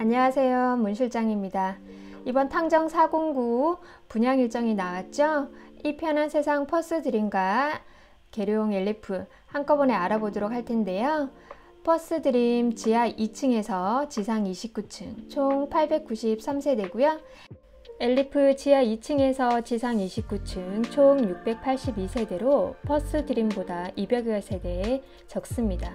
안녕하세요. 문 실장입니다. 이번 탕정 409 분양 일정이 나왔죠? 이 편한 세상 퍼스드림과 계룡 엘리프 한꺼번에 알아보도록 할 텐데요. 퍼스드림 지하 2층에서 지상 29층 총 893세대고요. 엘리프 지하 2층에서 지상 29층 총 682세대로 퍼스드림보다 200여 세대 적습니다.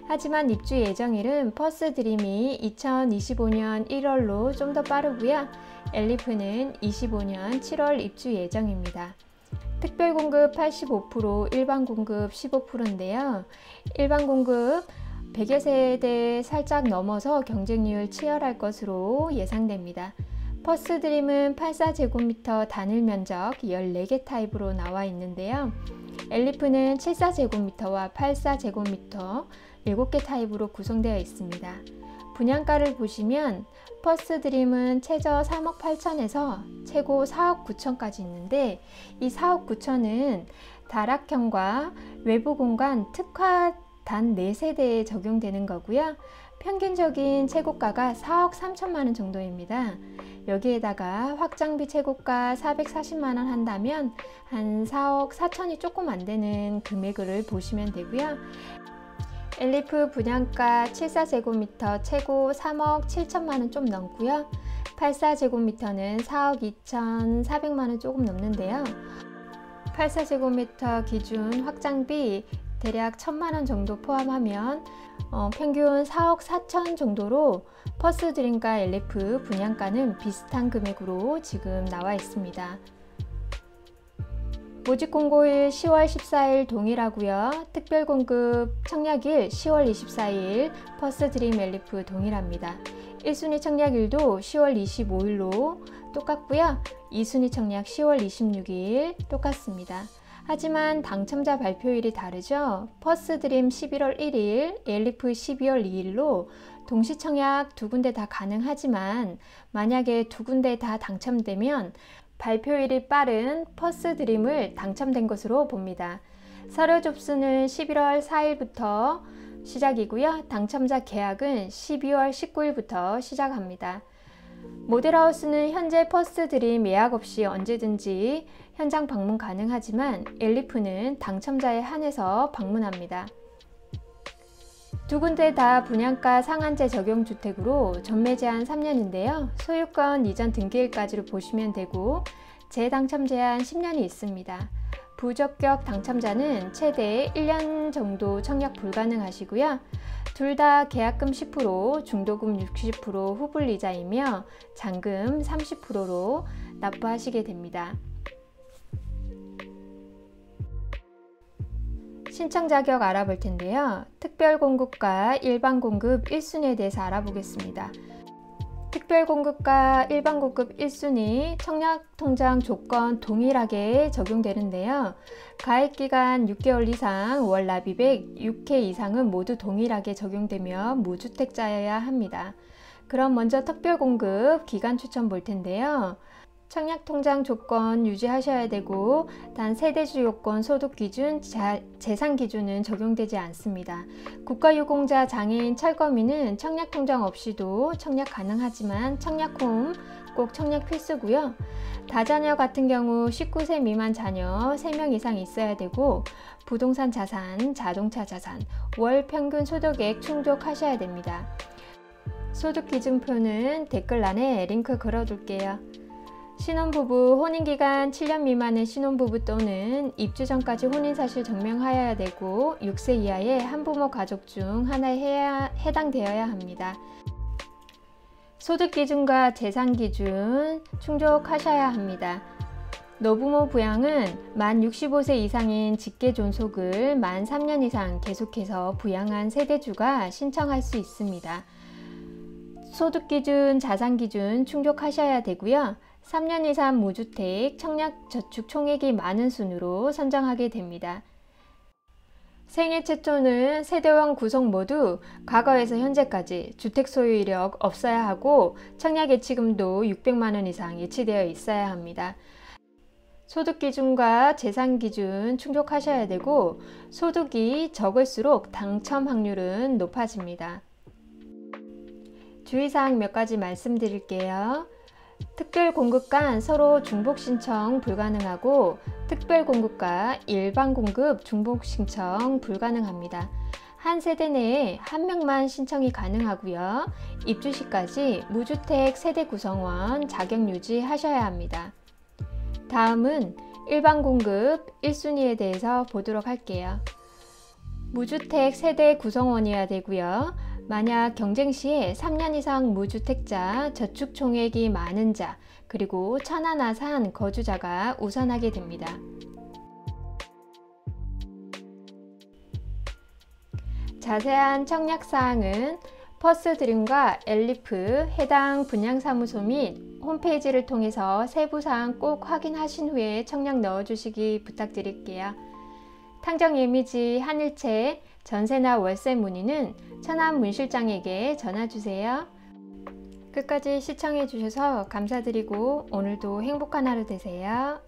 하지만 입주 예정일은 퍼스드림이 2025년 1월로 좀 더 빠르고요. 엘리프는 25년 7월 입주 예정입니다. 특별 공급 85%, 일반 공급 15%인데요. 일반 공급 100여 세대 살짝 넘어서 경쟁률 치열할 것으로 예상됩니다. 퍼스드림은 84제곱미터 단일 면적 14개 타입으로 나와 있는데요. 엘리프는 74제곱미터와 84제곱미터 7개 타입으로 구성되어 있습니다. 분양가를 보시면 퍼스드림은 최저 3억 8천에서 최고 4억 9천까지 있는데 이 4억 9천은 다락형과 외부 공간 특화 단 4세대에 적용되는 거고요. 평균적인 최고가가 4억 3천만 원 정도입니다. 여기에다가 확장비 최고가 440만 원 한다면 한 4억 4천이 조금 안 되는 금액을 보시면 되고요. 엘리프 분양가 74제곱미터 최고 3억 7천만 원 좀 넘고요. 84제곱미터는 4억 2,400만 원 조금 넘는데요. 84제곱미터 기준 확장비 대략 1,000만 원 정도 포함하면 평균 4억 4천 정도로 퍼스드림과 엘리프 분양가는 비슷한 금액으로 지금 나와 있습니다. 모집 공고일 10월 14일 동일하고요. 특별 공급 청약일 10월 24일 퍼스드림 엘리프 동일합니다. 1순위 청약일도 10월 25일로 똑같고요. 2순위 청약 10월 26일 똑같습니다. 하지만 당첨자 발표일이 다르죠. 퍼스드림 11월 1일, 엘리프 12월 2일로 동시 청약 두 군데 다 가능하지만 만약에 두 군데 다 당첨되면 발표일이 빠른 퍼스드림을 당첨된 것으로 봅니다. 서류 접수는 11월 4일부터 시작이고요. 당첨자 계약은 12월 19일부터 시작합니다. 모델하우스는 현재 퍼스드림 예약 없이 언제든지 현장 방문 가능하지만 엘리프는 당첨자에 한해서 방문합니다. 두 군데 다 분양가 상한제 적용 주택으로 전매 제한 3년인데요. 소유권 이전 등기일까지로 보시면 되고 재당첨 제한 10년이 있습니다. 부적격 당첨자는 최대 1년 정도 청약 불가능하시고요. 둘 다 계약금 10%, 중도금 60%, 후불이자이며 잔금 30%로 납부하시게 됩니다. 신청 자격 알아볼 텐데요. 특별 공급과 일반 공급 1순위에 대해서 알아보겠습니다. 특별 공급과 일반 공급 1순위 청약 통장 조건 동일하게 적용되는데요. 가입 기간 6개월 이상, 월 납입액 6회 이상은 모두 동일하게 적용되며 무주택자여야 합니다. 그럼 먼저 특별 공급 기간 추천 볼 텐데요. 청약 통장 조건 유지하셔야 되고 단 세대주 요건, 소득 기준, 재산 기준은 적용되지 않습니다. 국가유공자, 장애인, 철거민은 청약 통장 없이도 청약 가능하지만 청약홈 꼭 청약 필수고요. 다자녀 같은 경우 19세 미만 자녀 3명 이상 있어야 되고 부동산 자산, 자동차 자산, 월 평균 소득액 충족하셔야 됩니다. 소득 기준표는 댓글란에 링크 걸어둘게요. 신혼부부, 혼인기간 7년 미만의 신혼부부 또는 입주 전까지 혼인사실 증명하여야 되고 6세 이하의 한부모 가족 중 하나에 해당되어야 합니다. 소득기준과 재산기준 충족하셔야 합니다. 노부모 부양은 만 65세 이상인 직계존속을 만 3년 이상 계속해서 부양한 세대주가 신청할 수 있습니다. 소득기준, 자산기준 충족하셔야 되고요. 3년 이상 무주택, 청약저축 총액이 많은 순으로 선정하게 됩니다. 생애 최초는 세대원 구성 모두 과거에서 현재까지 주택 소유 이력 없어야 하고 청약 예치금도 600만원 이상 예치되어 있어야 합니다. 소득 기준과 재산 기준 충족하셔야 되고 소득이 적을수록 당첨 확률은 높아집니다. 주의사항 몇 가지 말씀드릴게요. 특별공급간 서로 중복 신청 불가능하고 특별공급과 일반 공급 중복 신청 불가능합니다. 한 세대 내에 한 명만 신청이 가능하고요. 입주 시까지 무주택 세대 구성원 자격 유지하셔야 합니다. 다음은 일반 공급 1순위에 대해서 보도록 할게요. 무주택 세대 구성원이어야 되고요. 만약 경쟁 시에 3년 이상 무주택자, 저축 총액이 많은 자, 그리고 천안 거주자가 우선하게 됩니다. 자세한 청약사항은 퍼스트드림과 엘리프 해당 분양사무소 및 홈페이지를 통해서 세부사항 꼭 확인하신 후에 청약 넣어주시기 부탁드릴게요. 탕정 예미지 한일채 전세나 월세 문의는 천안 문실장에게 전화주세요. 끝까지 시청해 주셔서 감사드리고 오늘도 행복한 하루 되세요.